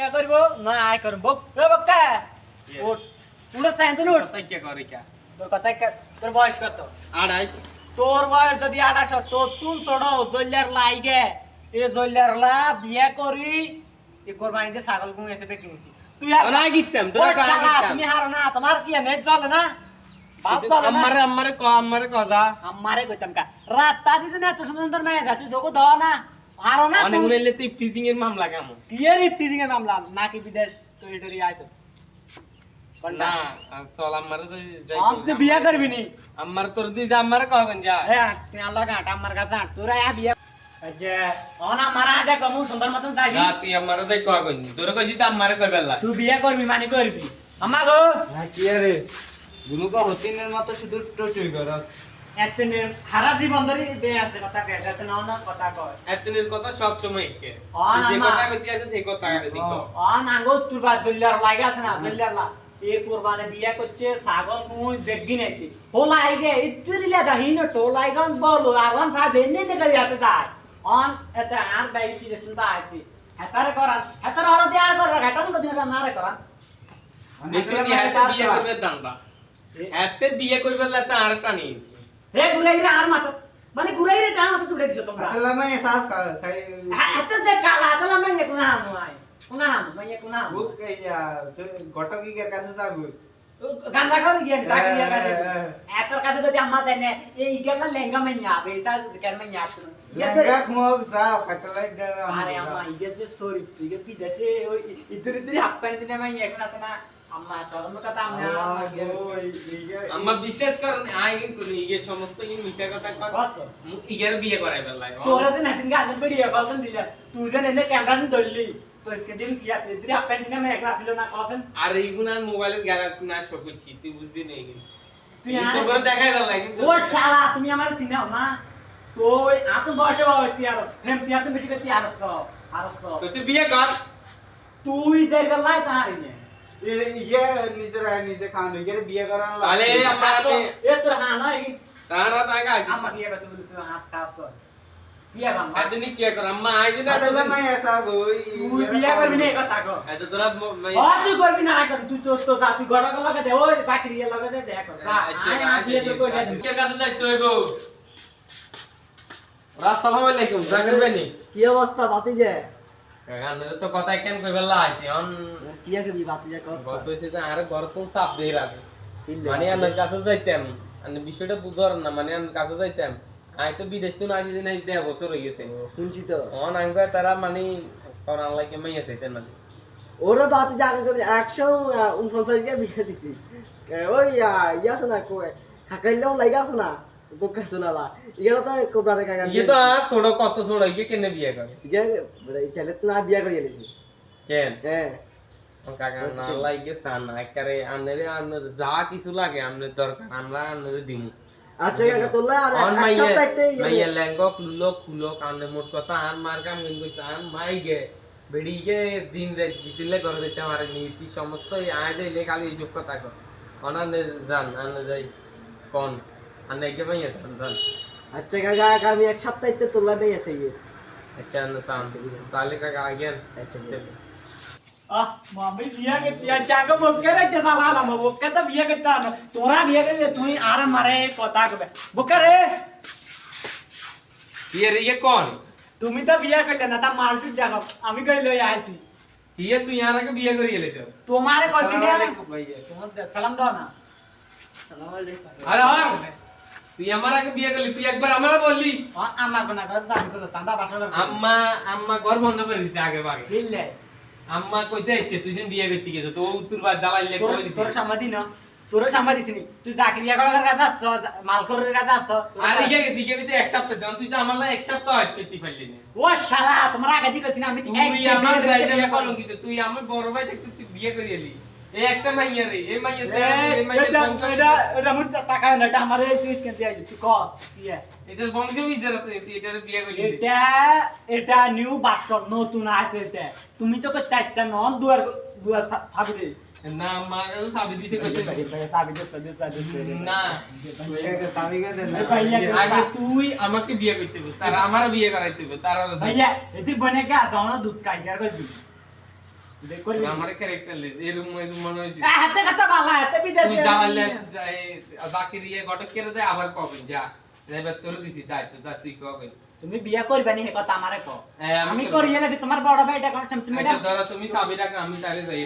क्या करबो ना आय करम बक ए बक्का उठ उड़ा साइन तो उठ কত কি করে কি তোর কথা তোর বয়স কত 28 তোর বয়স যদি 28 তো তুই ছোট দল্লার লাইগে এ দল্লার লা বিয়া করি এ কোরবানি যে ছাগল গুঁ এসে বেকি নিছি তুই আর না গিততাম তোরা কা গিততাম তুমি হারো না তোমার কি নেট চলে না বাপ চলে না আমারে কথা আমারে কইতাম কা রাত তা দিতে না তো সুন্দর সুন্দর মেয়ে তুই যোগ দ না হারো না অনেক তুই মেলে তো ইফতিজিং এর মামলা কেমন ক্লিয়ার ইফতিজিং এর মামলা নাকি বিদেশ টেরিটরি আইছো না চল আমারে তো যাই আম তো বিয়া করবি নি আমার তোর দি যা আমারে কহ গন যা হ্যাঁ তুই আল্লাহ কাট আমার কাছে তোরা আ বিয়া আচ্ছা অনা মারা আজা কমু সুন্দর মতন যাই না তুই আমারে তাই কহ গন তোর কইছি তা আমারে কইবেলা তুই বিয়া করবি মানে করবি আমা গো হ্যাঁ কি আরে গুনু কা হতিনের মতো শুধু টচই কর এতনে হারা জীবন ধরে বে আছে কথা কে এত নাও না কথা কয় এতনের কথা সব সময় একে অন যে আমা কথা কইতে আছে সেই কথা দিক অন আঙ্গো তুই বাদ দল্লার লাগা আছে না দল্লার লা এ কুরবানে বিয়া করছে ছাগল মুই বেগি নাইছি হোলা আইগে ইত্রিলা দাহিন টোলাই গন বলো আরন ফা বেনে নে করি হাতে যায় অন এত আর বাই কি চিন্তা আইছি হেতারে করান হেতারে আর দে আর কর হেতারে তো দিনা মারে করান দেখছি কি হাসে বিয়ে করবে দান্দা এতে বিয়ে করবে লাতে আর টানিয়েছি হে গুরাইরা আর মাথা মানে গুরাইরা কা মাথা তুলে দিছো তোমরা আতলা মানে সাস সাই এত যে কালা তালা মানে কোনা হামুই কোনা হাম মানে কোনা বুক এই গটকিকের কাছে যাবো গান্দা করে গিয়ে তাকে নিয়ে কাছে এতর কাছে যদি আম্মা দেয় না এই গেলা লেঙ্গা মেন্যা বেটা কেন মেন্যা আসুন গাক মগ যাও খাতলাই দেনা আরে আম্মা ইগে যে স্টোরি তুই গে বিদেশে ওই ইদুর ইদুর হাপ্পানি দিনে মাই এখন আতনা আম্মা চরম কথা আমনা আম্মা বিশ্বাস করেন আই কিন্তু ইয়ে সমস্ত কি মিথ্যা কথা কর বস ইগের বিয়ে করাই বেলাই তোরা দিন হাতিন গাজন বেরিয়ে কলসন দিলা তুই যেন এনে ক্যামেরা ধরলি তো इसके दिन किया इधर हाप्पाনি দিনে মাই একলা ছিল না কলসন আর এইগুনা মোবাইলের গ্যালারি না সব করছি তুই বুঝদি নেই কিন্তু তুই তো করে দেখাই বেলাই কিন্তু ও শালা তুমি আমার চিনাও না তুই আত বয়সে হইতি আর ফেম তুই আত বেশি করতি আর তো তো তুই বিয়ে কর তুই দেই গলাই তাহারি নে ইয়ে নিজে খান ইয়ে বিয়ে করানো আলে আমাতে এ তোর হা না এই তারা তাকা আছে আম্মা কি বাত বলি তুই হাত কাছ বিয়া বাম্মা এতনি কি কর আম্মা আই দিনা আতলা মানে এসা গই তুই বিয়া করবি না এই কথা কো এত তোরা ও তুই করবি না এখন তুই তো তো তুই গড়া গলা দে ওই চাকরি এর লগে দে দেখ আচ্ছা বিয়ে তো কই কে কাছে যাই তুই গো আসসালামু আলাইকুম জাকির ভাই নি কি অবস্থা বাতিজে কারণ তো কথা কেন কই বেলা আইছি অন কি আগে বাতিজে কস গত হইছে যে আর ঘর তো চাপ দেই রাখে মানে আমার কাছে যাইতাম মানে বিষয়টা বুঝার না মানে আমার কাছে যাইতাম আই তো বিদেশ তো আজ দিন আইতে বছর হই গেছে শুনছি তো অন আঙ্গা তারা মানে কোন আল্লাহ কে মাইয়া চাইতে না ওরে বাতিজে আগে কবি 149 কে বিয়ে দিছি ওই ইয়াছ না কই খাকাইলেও লাগাছ না বকা শোনালা ইগেরা তো কোবরারে কাকা ইয়ে তো ছোট কত ছোট ইয়ে কেনে বিয়ে করে ইগে তাহলে তো না বিয়া করিয়ে লিছি কেন হ্যাঁ কাকা না লাগে সান আকারে আনরে আনরে যা কিছু লাগে আমনে দরকার আমরা আনরে দিমু আচ্ছা কাকা তোলা আর অন এক মাইয়া সপ্তাহতে মাইয়া লেঙ্গো খুলো কানে মোট কথা আন মার কাম গিন কইতা আন মাইগে বেডিগে দিন দে দিলে করে দিতে পারে নীতি সমস্ত আয় দেইলে খালি এইসব কথা কর অনানে জান আনে যাই কোন আনে কে মাইয়া জান আচ্ছা কাকা আগামী এক সপ্তাহতে তোলা বেয়ে আছে ইয়ে আচ্ছা আনে সাম তাহলে কাকা আগেন আচ্ছা আহ মামি বিয়া কে তিয়া জাগো বকে রে কেসা লালা মো বকে তো বিয়া কে তা তোরা বিয়া কে তুই আর মারে কথা কবে বকে রে ইয়ে রে ইয়ে কোন তুমি তো বিয়া করলে না তা মারপিট জাগো আমি কই লই আইছি ইয়ে তুই আর আগে বিয়ে করি এলে তো তোমারে কইছি না ভাইয়া তোমার সালাম দাও না সালাম আলাইকুম আরে হর তুই আমার আগে বিয়ে করলি তুই একবার আমারে বললি আমার কোনা কথা জানি তো সান্দা ভাষা আম্মা ঘর বন্ধ করে দিতে আগে ভাগে দিলে আম্মা কইতে আইছে তুই যেন বিয়ে করতে গেছো তো উত্তর বাদ দালাইলে কই দিতে তোর সামাদি না তোর সামাদি দিছিনি তুই চাকরিয়া করার কাছে আসছ মালখরের কাছে আসছ আর ইয়ে গেছি গিয়ে তো এক সপ্তাহ দেন তুই তো আমার লাগে এক সপ্তাহ আট করতে পারলি না ও শালা তোমার আগে দিকছি না আমি তুই আমার বাইরে কলম দিতে তুই আমার বড় ভাই দেখতে তুই বিয়ে করে এলি এই একটা মাইয়া রে এই মাইয়া এই মাইয়া এটা মুই টাকা না এটা আমারে তুই কেনতে আইলি তুই কর ইয়ে এটা বংশ বিদ্যার তুই এটা বিয়ে করলি এটা নিউ বাসন নতুন আছে এটা তুমি তো কই চারটা নন দুয়ার দুয়ার ছাবি না আমার কাছে সাবি দিতে কইতে ছাবি দে না সামিকে দেন আগে তুই আমাকে বিয়ে করতে হবে তার আমারও বিয়ে করাইতে হবে তার ভাইয়া এটি বনে গা যাও না দুধ কাইকার কই দিবি করবি আমার ক্যারেক্টার লেস এরকম মনে হইছে হাতে কথা বালা হাতে তুই বিদেশে জ্বালালে জাকির ইয়ে গটক করে দেয় আবার কবেন যা এবার তোর দিছি দায়িত্ব যা তুই কবেন তুমি বিয়া করবে নি হে কথা আমারে কো হ্যাঁ, আমি আমি করবো। করিয়ে না তোমার বড় ভাই এটা কোন তুমি আচ্ছা, ধরো তুমি চাবি রাখো আমি তারে যাই